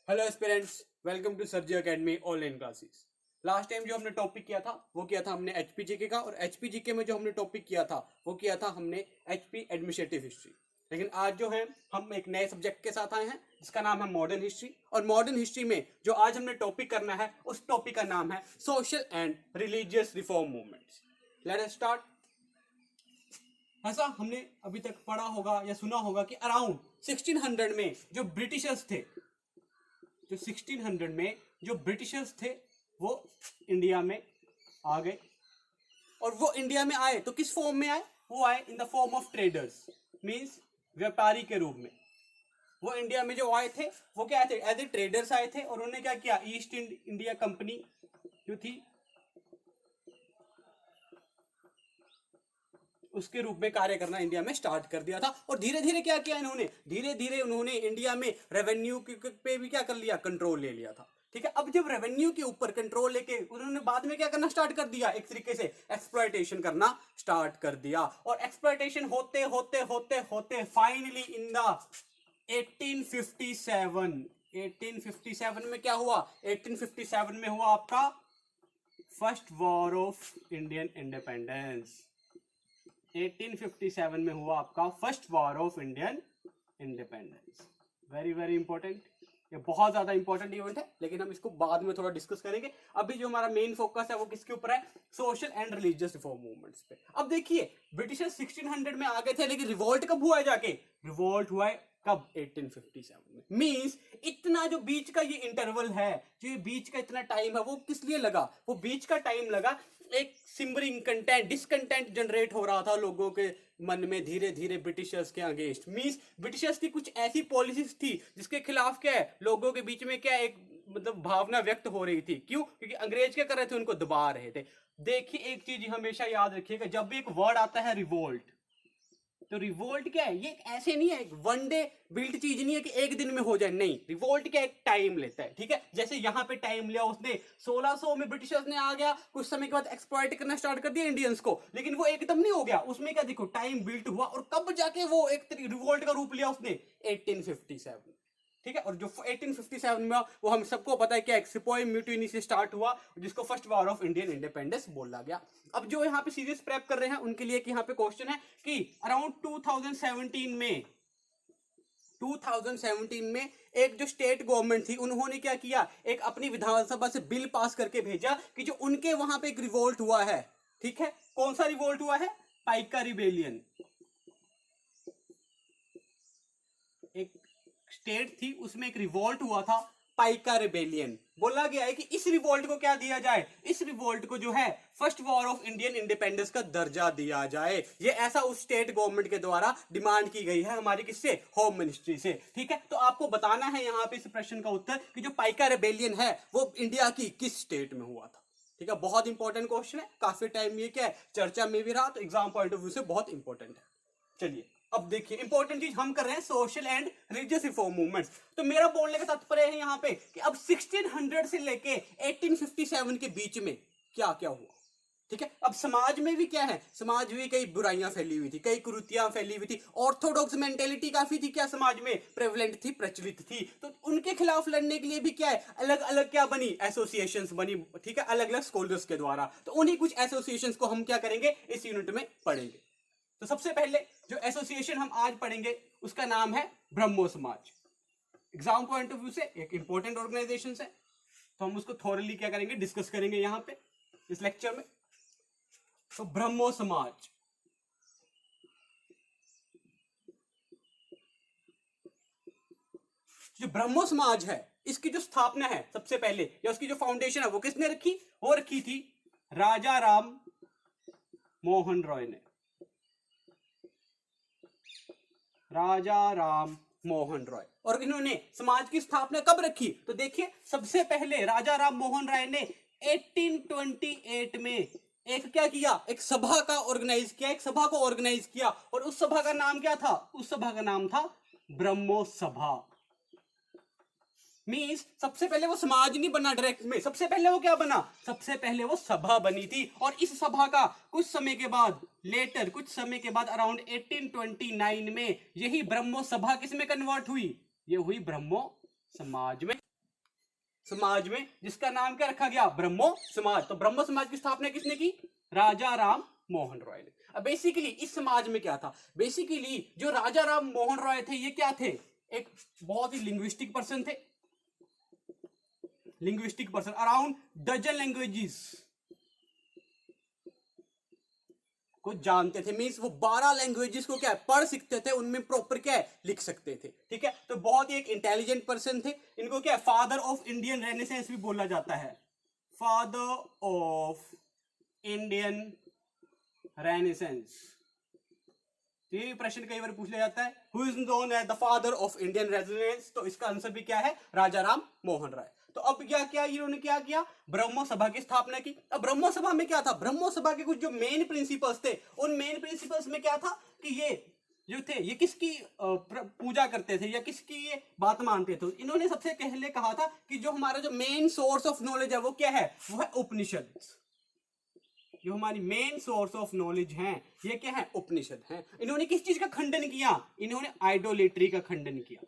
Hello aspirants, welcome to Sirji academy online classes. Last time जो हमने topic किया था वो किया था हमने एचपीजीके का, और एचपीजीके में जो हमने टॉपिक किया था वो किया था हमने एचपी एडमिनिस्ट्रेटिव हिस्ट्री। लेकिन आज जो है हम एक नए सब्जेक्ट के साथ आए हैं जिसका नाम है मॉडर्न हिस्ट्री। और मॉडर्न हिस्ट्री में जो आज हमने टॉपिक करना है उस टॉपिक का नाम है social and religious reform movements. Let us start. ऐसा हमने अभी तक पढ़ा होगा या सुना होगा कि अराउंड 1600 में जो ब्रिटिशर्स थे, जो 1600 में जो ब्रिटिशर्स थे वो इंडिया में आ गए। और वो इंडिया में आए तो किस फॉर्म में आए? वो आए in the form of traders, means व्यापारी के रूप में। वो इंडिया में जो आए थे वो क्या थे? एज ए ट्रेडर्स आए थे। और उन्होंने क्या किया? ईस्ट इंडिया कंपनी जो थी उसके रूप में कार्य करना इंडिया में स्टार्ट कर दिया था। और धीरे धीरे क्या किया इन्होंने? धीरे धीरे उन्होंने इंडिया में रेवेन्यू पे भी क्या कर लिया? कंट्रोल ले लिया था। ठीक है। अब जब रेवेन्यू के ऊपर कंट्रोल लेके उन्होंने बाद में क्या करना स्टार्ट कर दिया? एक तरीके से एक्सप्लॉयटेशन करना स्टार्ट कर दिया। और एक्सप्लॉयटेशन होते होते होते होते फाइनली इन द 1857 में क्या हुआ? 1857 में हुआ आपका first war of Indian independence. 1857 में हुआ आपका first war of Indian independence. Very very important, ये बहुत ज्यादा इंपॉर्टेंट इवेंट है, लेकिन हम इसको बाद में थोड़ा डिस्कस करेंगे। अभी जो हमारा मेन फोकस है वो किसके ऊपर है? Social and religious reform movements पे। अब देखिए, ब्रिटिशर्स 1600 में आ गए थे, लेकिन रिवोल्ट कब हुआ है? जाके रिवोल्ट हुआ है कब? 1857 में। मींस इतना जो बीच का ये इंटरवल है, जो ये बीच का इतना टाइम है, वो किस लिए लगा? वो बीच का टाइम लगा एक सिमरिंग कंटेंट, डिसकंटेंट जनरेट हो रहा था लोगों के मन में धीरे धीरे ब्रिटिशर्स के अगेंस्ट। मींस ब्रिटिशर्स की कुछ ऐसी पॉलिसीज थी जिसके खिलाफ क्या है, लोगों के बीच में क्या एक मतलब भावना व्यक्त हो रही थी। क्यों? क्योंकि अंग्रेज क्या कर रहे थे? उनको दबा रहे थे। देखिए, एक चीज हमेशा याद रखिएगा, जब भी एक वर्ड आता है रिवोल्ट, तो रिवोल्ट क्या है? ये ऐसे नहीं है, एक वन डे बिल्ट चीज नहीं है कि एक दिन में हो जाए। नहीं, रिवोल्ट क्या एक टाइम लेता है। ठीक है। जैसे यहां पे टाइम लिया उसने, 1600 में ब्रिटिशर्स ने आ गया, कुछ समय के बाद एक्सप्लॉइट करना स्टार्ट कर दिया इंडियंस को, लेकिन वो एकदम नहीं हो गया। उसमें क्या देखो, टाइम बिल्ट हुआ और कब जाके वो एक रिवोल्ट का रूप लिया उसने? 1857। ठीक है। और जो 1857 में वो हम सबको पता है क्या, एक सिपोई म्यूटिनी से स्टार्ट हुआ, जिसको first war of Indian independence बोला गया। अब जो यहाँ पे सीरीज प्रेप कर रहे हैं उनके लिए यहाँ पे क्वेश्चन है कि अराउंड 2017 में एक जो स्टेट गवर्नमेंट थी उन्होंने क्या किया, एक अपनी विधानसभा से बिल पास करके भेजा कि जो उनके वहां पे एक रिवोल्ट हुआ है। ठीक है। कौन सा रिवोल्ट हुआ है? पाइका रिबेलियन। एक स्टेट थी उसमें एक रिवोल्ट हुआ था, पाइका रिबेलियन। बोला गया है कि इस रिवोल्ट को क्या दिया जाए? इस रिवोल्ट को जो है first war of Indian independence का दर्जा दिया जाए। ये ऐसा उस स्टेट गवर्नमेंट के द्वारा डिमांड की गई है हमारी किससे? होम मिनिस्ट्री से। ठीक है। तो आपको बताना है यहाँ पे इस प्रश्न का उत्तर कि जो पाइका रिबेलियन है वो इंडिया की किस स्टेट में हुआ था। ठीक है। बहुत इंपॉर्टेंट क्वेश्चन है, काफी टाइम ये क्या है चर्चा में भी रहा, तो एग्जाम पॉइंट ऑफ व्यू से बहुत इंपॉर्टेंट है। चलिए अब देखिए, इंपॉर्टेंट चीज हम कर रहे हैं social and religious reform movements. तो मेरा बोलने का तात्पर्य है यहाँ पे कि अब 1600 से लेके 1857 के बीच में क्या क्या हुआ। ठीक है। अब समाज में भी क्या है, समाज में भी कई बुराइयां फैली हुई थी, कई कुरीतियां फैली हुई थी। ऑर्थोडॉक्स मेंटेलिटी काफी थी क्या समाज में? प्रेवलेंट थी, प्रचलित थी। तो उनके खिलाफ लड़ने के लिए भी क्या है, अलग अलग क्या बनी? एसोसिएशंस बनी। ठीक है। अलग अलग स्कॉलर्स के द्वारा। तो उन्हीं कुछ एसोसिएशंस को हम क्या करेंगे, इस यूनिट में पढ़ेंगे। तो सबसे पहले जो एसोसिएशन हम आज पढ़ेंगे उसका नाम है ब्रह्मो समाज। एग्जाम पॉइंट ऑफ व्यू से एक इंपॉर्टेंट ऑर्गेनाइजेशन है, तो हम उसको थॉरली क्या करेंगे, डिस्कस करेंगे यहां पे इस लेक्चर में। तो ब्रह्मो समाज, जो ब्रह्मो समाज है इसकी जो स्थापना है सबसे पहले, या उसकी जो फाउंडेशन है वो किसने रखी? वो रखी थी राजा राम मोहन रॉय ने। राजा राम मोहन रॉय। और इन्होंने समाज की स्थापना कब रखी? तो देखिए, सबसे पहले राजा राम मोहन रॉय ने 1828 में एक क्या किया, एक सभा का ऑर्गेनाइज किया, एक सभा को ऑर्गेनाइज किया। और उस सभा का नाम क्या था? उस सभा का नाम था ब्रह्मो सभा। मींस सबसे पहले वो समाज नहीं बना डायरेक्ट में, सबसे पहले वो क्या बना? सबसे पहले वो सभा बनी थी। और इस सभा का कुछ समय के बाद, लेटर कुछ समय के बाद अराउंड 1829 में यही ब्रह्मो सभा किस में कन्वर्ट हुई? ये हुई ब्रह्मो समाज में। समाज में, जिसका नाम क्या रखा गया, ब्रह्मो समाज। तो ब्रह्मो समाज की स्थापना किसने की, राजा राम मोहन रॉय ने। अब बेसिकली इस समाज में क्या था, बेसिकली जो राजा राम मोहन रॉय थे ये क्या थे, एक बहुत ही लिंग्विस्टिक पर्सन थे, linguistic person, around dozen languages को जानते थे। मींस वो 12 लैंग्वेजेस को क्या है, पढ़ सकते थे, उनमें प्रॉपर क्या है, लिख सकते थे। ठीक है, तो बहुत ही एक इंटेलिजेंट पर्सन थे। इनको क्या है, फादर ऑफ इंडियन रेनेसेंस भी बोला जाता है, फादर ऑफ इंडियन रेनेसेंस। ये प्रश्न कई बार पूछ लिया जाता है, who is known as the father of Indian renaissance, तो इसका आंसर भी क्या है, राजा राम मोहन राय। तो अब क्या किया इन्होंने, क्या किया, ब्रह्मो सभा की स्थापना की। अब ब्रह्मो सभा में क्या था, ब्रह्मो सभा के कुछ जो मेन प्रिंसिपल्स थे, उन मेन प्रिंसिपल्स में क्या था कि ये जो थे ये किसकी पूजा करते थे या किसकी ये बात मानते थे। इन्होंने सबसे पहले कहा था कि जो हमारा जो मेन सोर्स ऑफ नॉलेज है वो क्या है, वो है उपनिषद। जो हमारी मेन सोर्स ऑफ नॉलेज है ये क्या है, उपनिषद है। इन्होंने किस चीज का खंडन किया, इन्होंने आइडोलेट्री का खंडन किया,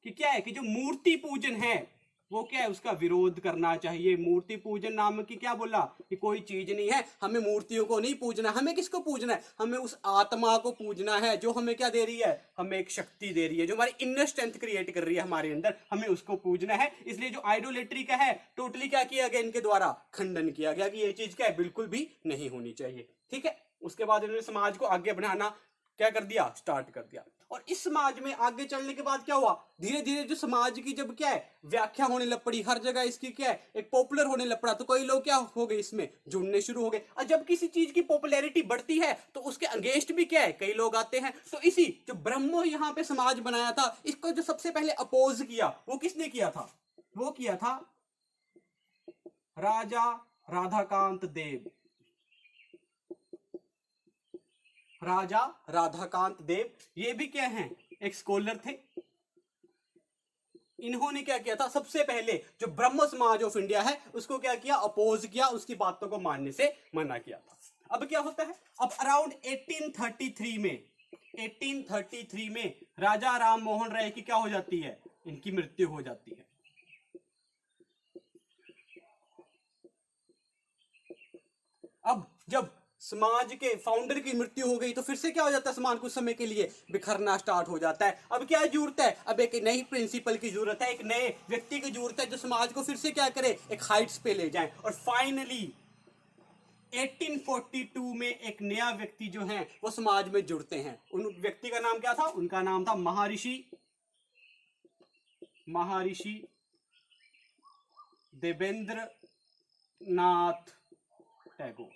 कि क्या है कि जो मूर्ति पूजन है वो क्या है, उसका विरोध करना चाहिए। मूर्ति पूजन नाम की क्या बोला कि कोई चीज नहीं है, हमें मूर्तियों को नहीं पूजना, हमें किसको पूजना है, हमें उस आत्मा को पूजना है जो हमें क्या दे रही है, हमें एक शक्ति दे रही है, जो हमारी इनर स्ट्रेंथ क्रिएट कर रही है हमारे अंदर, हमें उसको पूजना है। इसलिए जो आइडोलेट्री का है टोटली क्या किया गया, इनके द्वारा खंडन किया गया कि ये चीज क्या है, बिल्कुल भी नहीं होनी चाहिए। ठीक है, उसके बाद इन्होंने समाज को आगे बढ़ाना क्या कर दिया, स्टार्ट कर दिया। और इस समाज में आगे चलने के बाद क्या हुआ, धीरे धीरे जो समाज की जब क्या है व्याख्या होने लग पड़ी, हर जगह इसकी क्या है एक पॉपुलर होने लग पड़ा, तो कई लोग क्या हो गए, इसमें जुड़ने शुरू हो गए। और जब किसी चीज की पॉपुलैरिटी बढ़ती है तो उसके अगेंस्ट भी क्या है, कई लोग आते हैं। तो इसी जो ब्रह्मो यहाँ पे समाज बनाया था, इसको जो सबसे पहले अपोज किया वो किसने किया था, वो किया था राजा राधाकांत देव। राजा राधाकांत देव ये भी क्या हैं, एक स्कॉलर थे। इन्होंने क्या किया था, सबसे पहले जो ब्रह्म समाज ऑफ इंडिया है उसको क्या किया, अपोज किया, उसकी बातों को मानने से मना किया था। अब क्या होता है, अब अराउंड 1833 में राजा राम मोहन राय की क्या हो जाती है, इनकी मृत्यु हो जाती है। अब जब समाज के फाउंडर की मृत्यु हो गई तो फिर से क्या हो जाता है, समाज कुछ समय के लिए बिखरना स्टार्ट हो जाता है। अब क्या जरूरत है, अब एक नई प्रिंसिपल की जरूरत है, एक नए व्यक्ति की जरूरत है जो समाज को फिर से क्या करे, एक हाइट्स पे ले जाए। और फाइनली 1842 में एक नया व्यक्ति जो है वो समाज में जुड़ते हैं। उन व्यक्ति का नाम क्या था, उनका नाम था महर्षि देवेंद्र नाथ टैगोर।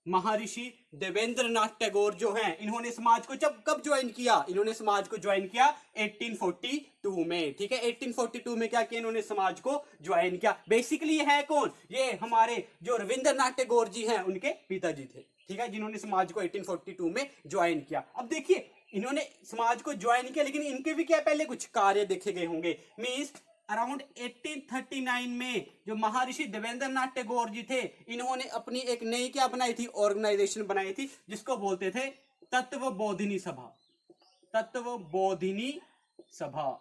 महर्षि देवेंद्र नाथ टैगोर जो हैं, इन्होंने समाज को कब ज्वाइन किया, इन्होंने समाज को ज्वाइन किया 1842 में। ठीक है, 1842 में क्या किया, इन्होंने समाज को ज्वाइन किया। बेसिकली ये है कौन, ये हमारे जो रविंद्रनाथ टैगोर जी हैं उनके पिताजी थे। ठीक है, जिन्होंने समाज को 1842 में ज्वाइन किया। अब देखिए इन्होंने समाज को ज्वाइन किया, लेकिन इनके भी क्या पहले कुछ कार्य देखे गए होंगे। मीन्स अराउंड 1839 में जो महर्षि देवेंद्र नाथ टैगोर जी थे, इन्होंने अपनी एक नई क्या बनाई थी, ऑर्गेनाइजेशन बनाई थी, जिसको बोलते थे तत्वबोधिनी सभा। तत्वबोधिनी सभा।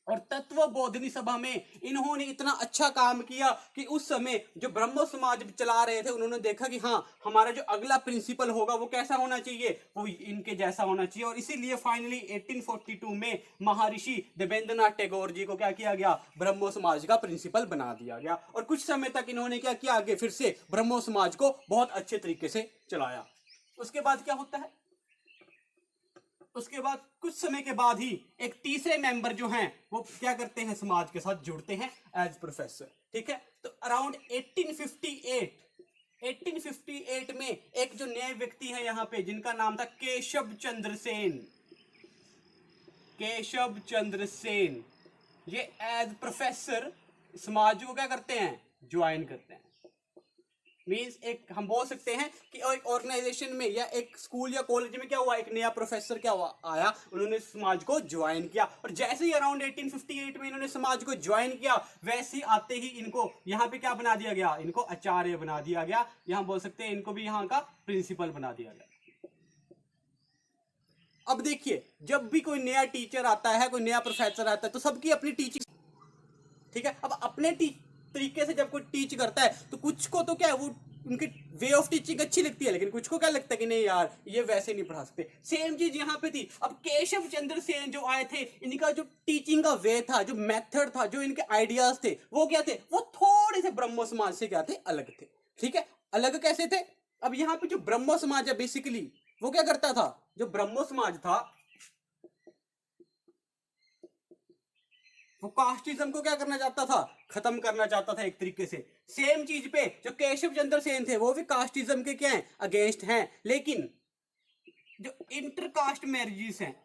और तत्वबोधिनी सभा में इन्होंने इतना अच्छा काम किया कि उस समय जो ब्रह्मो समाज चला रहे थे उन्होंने देखा कि हाँ, हमारा जो अगला प्रिंसिपल होगा वो कैसा होना चाहिए, वो इनके जैसा होना चाहिए। और इसीलिए फाइनली 1842 में महर्षि देवेंद्रनाथ टैगोर जी को क्या किया गया, ब्रह्मो समाज का प्रिंसिपल बना दिया गया। और कुछ समय तक इन्होंने क्या किया, आगे फिर से ब्रह्मो समाज को बहुत अच्छे तरीके से चलाया। उसके बाद क्या होता है, उसके बाद कुछ समय के बाद ही एक तीसरे मेंबर जो हैं वो क्या करते हैं, समाज के साथ जुड़ते हैं एज प्रोफेसर। ठीक है, तो अराउंड 1858 में एक जो नए व्यक्ति है यहाँ पे, जिनका नाम था केशव चंद्र सेन, ये एज प्रोफेसर समाज को क्या करते हैं, ज्वाइन करते हैं। मीन्स एक हम बोल सकते हैं कि एक ऑर्गेनाइजेशन में या एक स्कूल या कॉलेज में क्या हुआ, एक नया प्रोफेसर क्या हुआ, आया, उन्होंने समाज को ज्वाइन किया। और जैसे ही अराउंड 1858 में इन्होंने समाज को ज्वाइन किया, वैसे ही आते ही इनको यहाँ पे क्या बना दिया गया, इनको आचार्य बना दिया गया। यहाँ बोल सकते हैं इनको भी यहाँ का प्रिंसिपल बना दिया गया। अब देखिए, जब भी कोई नया टीचर आता है, कोई नया प्रोफेसर आता है, तो सबकी अपनी टीचिंग ठीक है। अब अपने तरीके से जब कोई टीच करता है तो कुछ को तो क्या है, वो उनकी वे ऑफ टीचिंग अच्छी लगती है, लेकिन कुछ को क्या लगता है कि नहीं यार ये वैसे नहीं पढ़ा सकते। सेम चीज यहाँ पे थी। अब केशव चंद्र सेन जो आए थे, इनका जो टीचिंग का वे था, जो मेथड था, जो इनके आइडियाज थे, वो क्या थे, वो थोड़े से ब्रह्मो समाज से क्या थे, अलग थे। ठीक है, अलग कैसे थे? अब यहाँ पे जो ब्रह्मो समाज है बेसिकली वो क्या करता था, जो ब्रह्मो समाज था वो कास्टिज्म को क्या करना चाहता था, खत्म करना चाहता था एक तरीके से। सेम चीज पे जो केशव चंद्र सेन थे वो भी कास्टिज्म के क्या है, अगेंस्ट हैं। लेकिन जो इंटरकास्ट मैरिजेस हैं,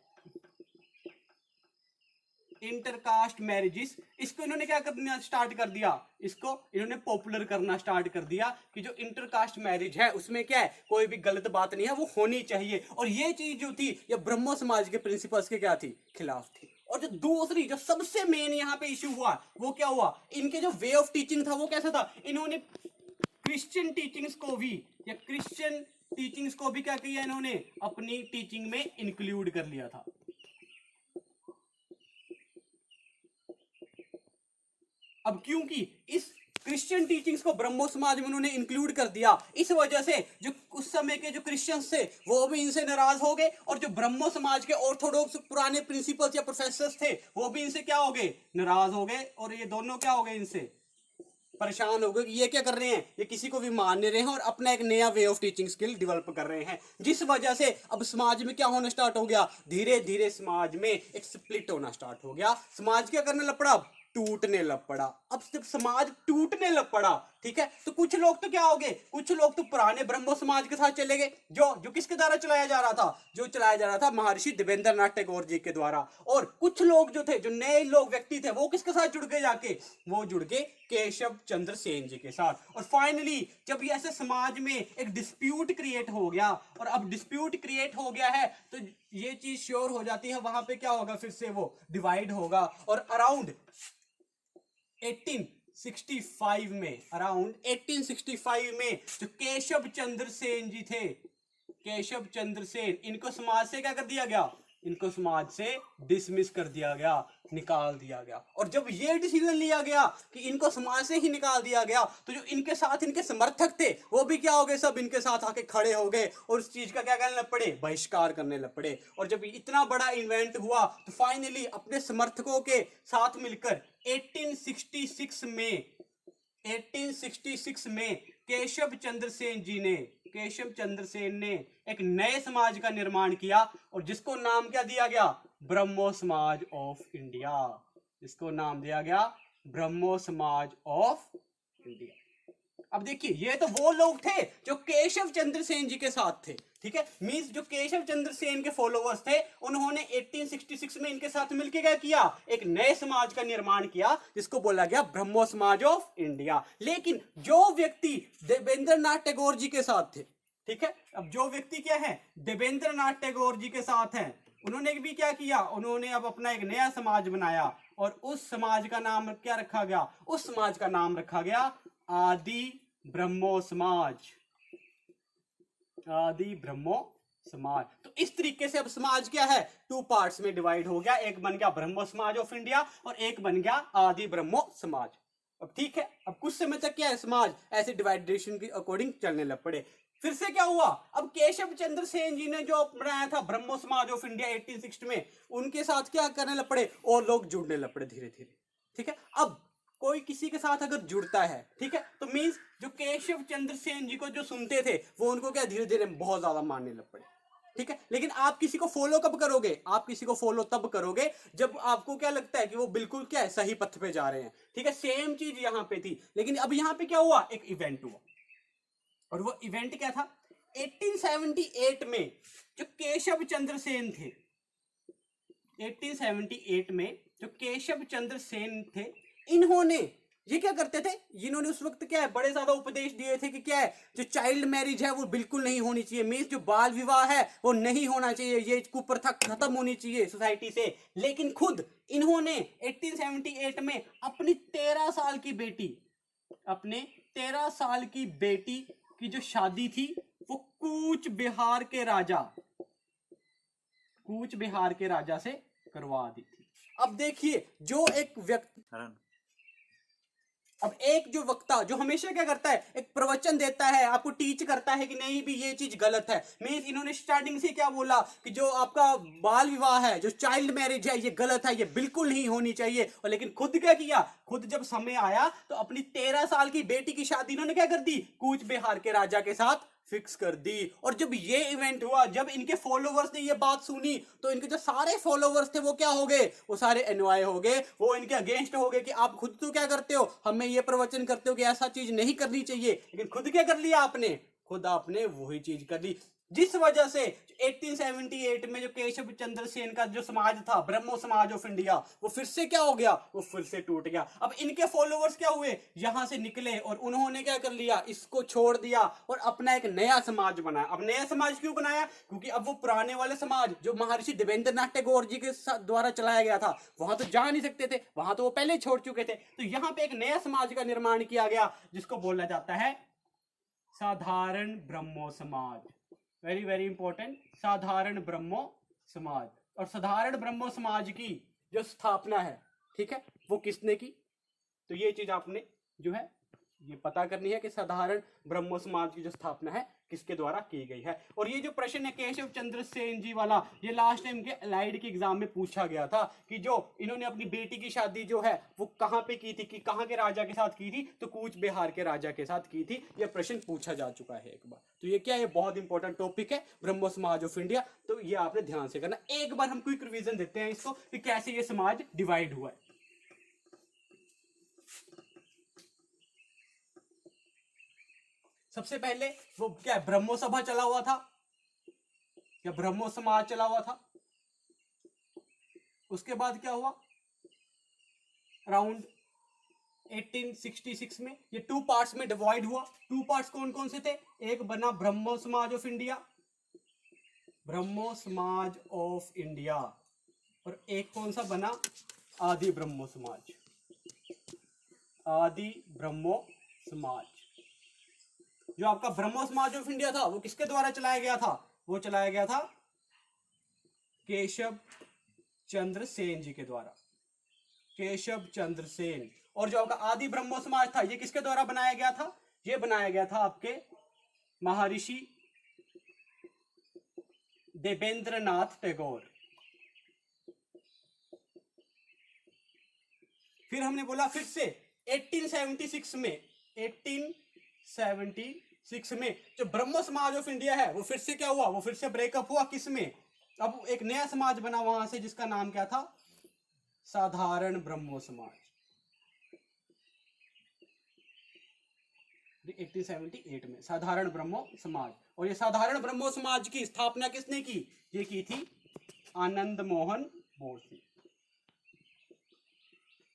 इंटरकास्ट मैरिजेस, इसको इन्होंने क्या करना स्टार्ट कर दिया, इसको इन्होंने पॉपुलर करना स्टार्ट कर दिया कि जो इंटरकास्ट मैरिज है उसमें क्या है, कोई भी गलत बात नहीं है, वो होनी चाहिए। और ये चीज जो थी ये ब्रह्मो समाज के प्रिंसिपल्स के क्या थी, खिलाफ थी। और जो दूसरी जो सबसे मेन यहाँ पे इश्यू हुआ वो क्या हुआ, इनके जो वे ऑफ टीचिंग था वो कैसा था, इन्होंने क्रिश्चियन टीचिंग्स को भी, या क्रिश्चियन टीचिंग्स को भी क्या किया, इन्होंने अपनी टीचिंग में इंक्लूड कर लिया था। अब क्योंकि इस क्रिश्चियन टीचिंग्स को ब्रह्मो समाज में उन्होंने इंक्लूड कर दिया, इस वजह से जो उस समय के जो क्रिश्चियंस थे वो भी इनसे नाराज हो गए, और जो ब्रह्मो समाज के ऑर्थोडॉक्स पुराने प्रिंसिपल्स या प्रोफेसर्स थे वो भी इनसे क्या हो गए, नाराज हो गए। और ये दोनों क्या हो गए, इनसे परेशान हो गए कि ये क्या कर रहे हैं, ये किसी को भी मान नहीं रहे हैं और अपना एक नया way of teaching skill develop कर रहे हैं। जिस वजह से अब समाज में क्या होना स्टार्ट हो गया, धीरे धीरे समाज में एक स्प्लिट होना स्टार्ट हो गया। समाज क्या करने लग पड़ा, टूटने लग पड़ा। अब जब समाज टूटने लग पड़ा, ठीक है, तो कुछ लोग तो क्या हो गए, कुछ लोग तो पुराने ब्रह्मो समाज के साथ चले गए, जो जो किसके द्वारा चलाया जा रहा था, जो चलाया जा रहा था महर्षि देवेंद्र नाथ टैगोर जी के द्वारा। और कुछ लोग जो थे, जो नए लोग व्यक्ति थे, वो किसके साथ जुड़ गए जाके, वो जुड़ गए केशव चंद्र सेन जी के साथ। और फाइनली जब ये ऐसे समाज में एक डिस्प्यूट क्रिएट हो गया, और अब डिस्प्यूट क्रिएट हो गया है तो ये चीज श्योर हो जाती है, वहां पे क्या होगा, फिर से वो डिवाइड होगा। और अराउंड 1865 में, अराउंड 1865 में जो केशव चंद्र सेन जी थे, केशव चंद्र सेन, इनको समाज से क्या कर दिया गया, इनको समाज से डिसमिस कर दिया गया, निकाल दिया गया। और जब ये डिसीजन लिया गया कि इनको समाज से ही निकाल दिया गया, तो जो इनके साथ इनके समर्थक थे वो भी क्या हो गए, सब इनके साथ आके खड़े हो गए और उस चीज का क्या करने लग पड़े, बहिष्कार करने लग पड़े। और जब इतना बड़ा इवेंट हुआ तो फाइनली अपने समर्थकों के साथ मिलकर 1866 में, 1866 में केशव चंद्र सेन जी ने, केशव चंद्र सेन ने एक नए समाज का निर्माण किया, और जिसको नाम क्या दिया गया, ब्रह्मो समाज ऑफ इंडिया। जिसको नाम दिया गया ब्रह्मो समाज ऑफ इंडिया। अब देखिए ये तो वो लोग थे जो केशव चंद्र सेन जी के साथ थे, ठीक है, मींस जो केशव चंद्र सेन के फॉलोअर्स थे, उन्होंने 1866 में इनके साथ मिलकर क्या किया, एक नए समाज का निर्माण किया जिसको बोला गया ब्रह्मो समाज ऑफ इंडिया। लेकिन जो व्यक्ति देवेंद्र नाथ टैगोर जी के साथ थे, ठीक है, अब जो व्यक्ति क्या है, देवेंद्र नाथ टैगोर जी के साथ हैं, उन्होंने भी क्या किया, उन्होंने अब अपना एक नया समाज बनाया, और उस समाज का नाम क्या रखा गया, उस समाज का नाम रखा गया आदि ब्रह्मो समाज, आदि ब्रह्मो समाज। तो इस तरीके से अब समाज क्या है, टू पार्ट्स में डिवाइड हो गया, एक बन गया ब्रह्मो समाज ऑफ इंडिया और एक बन गया आदि ब्रह्मो समाज। अब ठीक है, अब कुछ समय तक क्या है, समाज ऐसे डिवाइडेशन के अकॉर्डिंग चलने लग पड़े। फिर से क्या हुआ, अब केशव चंद्र सेन जी ने जो बनाया था ब्रह्मो समाज ऑफ इंडिया 1860 में, उनके साथ क्या करने लग पड़े, और लोग जुड़ने लग पड़े धीरे धीरे। ठीक है, अब कोई किसी के साथ अगर जुड़ता है, ठीक है, तो मींस जो केशव चंद्र सेन जी को जो सुनते थे वो उनको क्या धीरे धीरे बहुत ज्यादा मानने लग पड़े। ठीक है, लेकिन आप किसी को फॉलो कब करोगे, आप किसी को फॉलो तब करोगे जब आपको क्या लगता है कि वो बिल्कुल क्या है, सही पथ पे जा रहे हैं। ठीक है, सेम चीज यहां पे थी, लेकिन अब यहां पे क्या हुआ, एक इवेंट हुआ, और वो इवेंट क्या था, 1878 में जो केशव चंद्र सेन थे, 1878 में जो केशव चंद्र सेन थे, इन्होंने ये क्या करते थे, जिन्होंने उस वक्त क्या है बड़े ज्यादा उपदेश दिए थे कि क्या है, जो चाइल्ड मैरिज है वो बिल्कुल नहीं होनी चाहिए, मीन्स जो बाल विवाह है वो नहीं होना चाहिए, ये कुप्रथा खत्म होनी चाहिए सोसाइटी से। लेकिन खुद इन्होंने 1878 में अपनी 13 साल की बेटी, अपने 13 साल की बेटी की जो शादी थी वो कूच बिहार के राजा, कूच बिहार के राजा से करवा दी थी। अब देखिए जो एक व्यक्ति अब एक जो वक्ता जो हमेशा क्या करता है, एक प्रवचन देता है, आपको टीच करता है कि नहीं भी ये चीज गलत है। मीन्स इन्होंने स्टार्टिंग से क्या बोला कि जो आपका बाल विवाह है, जो चाइल्ड मैरिज है, ये गलत है, ये बिल्कुल नहीं होनी चाहिए। और लेकिन खुद क्या किया, खुद जब समय आया तो अपनी 13 साल की बेटी की शादी इन्होंने क्या कर दी, कूच बिहार के राजा के साथ फिक्स कर दी। और जब ये इवेंट हुआ, जब इनके फॉलोवर्स ने ये बात सुनी, तो इनके जो सारे फॉलोवर्स थे वो क्या हो गए, वो सारे एनवाय हो गए, वो इनके अगेंस्ट हो गए कि आप खुद तो क्या करते हो, हमें ये प्रवचन करते हो कि ऐसा चीज नहीं करनी चाहिए, लेकिन खुद क्या कर लिया आपने, खुद आपने वही चीज कर ली। जिस वजह से 1878 में जो केशव चंद्र सेन का जो समाज था, ब्रह्मो समाज ऑफ इंडिया, वो फिर से क्या हो गया, वो फिर से टूट गया। अब इनके फॉलोवर्स क्या हुए, यहां से निकले और उन्होंने क्या कर लिया, इसको छोड़ दिया और अपना एक नया समाज बनाया। अब नया समाज क्यों बनाया, क्योंकि अब वो पुराने वाले समाज जो महर्षि देवेंद्रनाथ टैगोर जी के द्वारा चलाया गया था, वहां तो जा नहीं सकते थे, वहां तो वो पहले छोड़ चुके थे। तो यहाँ पे एक नया समाज का निर्माण किया गया, जिसको बोला जाता है साधारण ब्रह्मो समाज। वेरी वेरी इंपॉर्टेंट, साधारण ब्रह्मो समाज। और साधारण ब्रह्मो समाज की जो स्थापना है, ठीक है, वो किसने की, तो ये चीज आपने जो है ये पता करनी है कि साधारण ब्रह्मो समाज की जो स्थापना है किसके द्वारा की गई है। और ये जो प्रश्न है केशव चंद्र सेन जी वाला, ये लास्ट टाइम के अलाइड के एग्जाम में पूछा गया था कि जो इन्होंने अपनी बेटी की शादी जो है वो कहाँ पे की थी, कि कहाँ के राजा के साथ की थी, तो कूच बिहार के राजा के साथ की थी। यह प्रश्न पूछा जा चुका है एक बार। तो ये क्या है, बहुत इंपॉर्टेंट टॉपिक है ब्रह्मो समाज ऑफ इंडिया, तो ये आपने ध्यान से करना। एक बार हम क्विक रिवीजन देते हैं इसको कि कैसे ये समाज डिवाइड हुआ है। सबसे पहले वो क्या ब्रह्मो सभा चला हुआ था, या ब्रह्मो समाज चला हुआ था। उसके बाद क्या हुआ, अराउंड 1866 में ये टू पार्ट्स में डिवाइड हुआ। टू पार्ट्स कौन कौन से थे, एक बना ब्रह्मो समाज ऑफ इंडिया, ब्रह्मो समाज ऑफ इंडिया, और एक कौन सा बना, आदि ब्रह्मो समाज, आदि ब्रह्मो समाज। जो आपका ब्रह्मो समाज ऑफ इंडिया था वो किसके द्वारा चलाया गया था, वो चलाया गया था केशव चंद्र सेन जी के द्वारा, केशव चंद्र सेन। और जो आपका आदि ब्रह्मो समाज था ये किसके द्वारा बनाया गया था, ये बनाया गया था आपके महर्षि देवेंद्रनाथ टैगोर। फिर हमने बोला फिर से 1876 में, 1876 में जो ब्रह्मो समाज ऑफ इंडिया है वो फिर से क्या हुआ, वो फिर से ब्रेकअप हुआ। किसमें, अब एक नया समाज बना वहां से जिसका नाम क्या था, साधारण ब्रह्मो समाज। 1878 में साधारण ब्रह्मो समाज। और ये साधारण ब्रह्मो समाज की स्थापना किसने की, ये की थी आनंद मोहन बोस ने,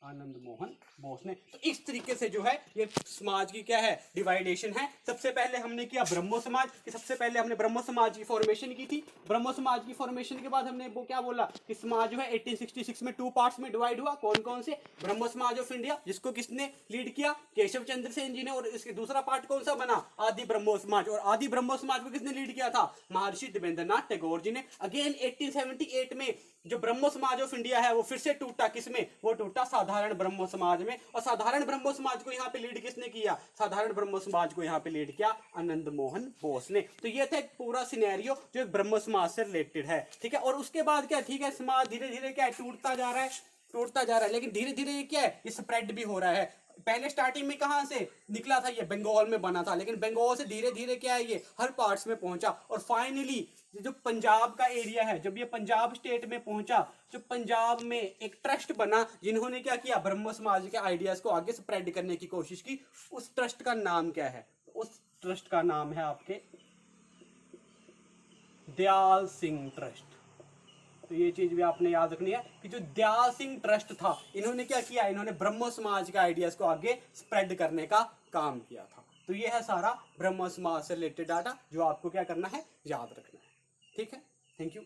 आनंद मोहन बोस ने। तो इस तरीके से जो है ये समाज की क्या है, डिवाइडेशन है। सबसे पहले हमने किया ब्रह्मो समाज, कि सबसे पहले हमने ब्रह्मो समाज की फॉर्मेशन की थी। ब्रह्मो समाज की फॉर्मेशन के बाद हमने वो क्या बोला कि समाज जो है 1866 में टू पार्ट्स में डिवाइड हुआ। कौन कौन से, ब्रह्मो समाज ऑफ इंडिया जिसको किसने लीड किया, केशव चंद्र सेन जी ने, और इसके दूसरा पार्ट कौन सा बना, आदि ब्रह्मो समाज। और आदि ब्रह्मो समाज को किसने लीड किया था, महर्षि देवेंद्रनाथ टैगोर जी ने। अगेन 1878 में जो ब्रह्मो समाज ऑफ इंडिया है वो फिर से टूटा, किसमें, वो टूटा साधारण ब्रह्मो समाज में। और साधारण ब्रह्मो समाज को यहाँ पे लीड किसने किया, साधारण ब्रह्मो समाज को यहाँ पे लीड किया आनंद मोहन बोस ने। तो ये था एक पूरा सिनेरियो जो एक ब्रह्मो समाज से रिलेटेड है, ठीक है। और उसके बाद क्या, ठीक है, समाज धीरे धीरे क्या है, टूटता जा रहा है, टूटता जा रहा है, लेकिन धीरे धीरे ये क्या है, ये स्प्रेड भी हो रहा है। पहले स्टार्टिंग में कहां से निकला था, ये बंगाल में बना था, लेकिन बंगाल से धीरे धीरे क्या है, ये हर पार्ट्स में पहुंचा। और फाइनली जो पंजाब का एरिया है, जब ये पंजाब स्टेट में पहुंचा, जो पंजाब में एक ट्रस्ट बना, जिन्होंने क्या किया, ब्रह्मो समाज के आइडियाज को आगे स्प्रेड करने की कोशिश की। उस ट्रस्ट का नाम क्या है, उस ट्रस्ट का नाम है आपके दयाल सिंह ट्रस्ट। तो ये चीज भी आपने याद रखनी है कि जो दयाल सिंह ट्रस्ट था, इन्होंने क्या किया, इन्होंने ब्रह्मो समाज के आइडियाज को आगे स्प्रेड करने का काम किया था। तो ये है सारा ब्रह्मो समाज से रिलेटेड डाटा जो आपको क्या करना है, याद रखना है, ठीक है। Thank you.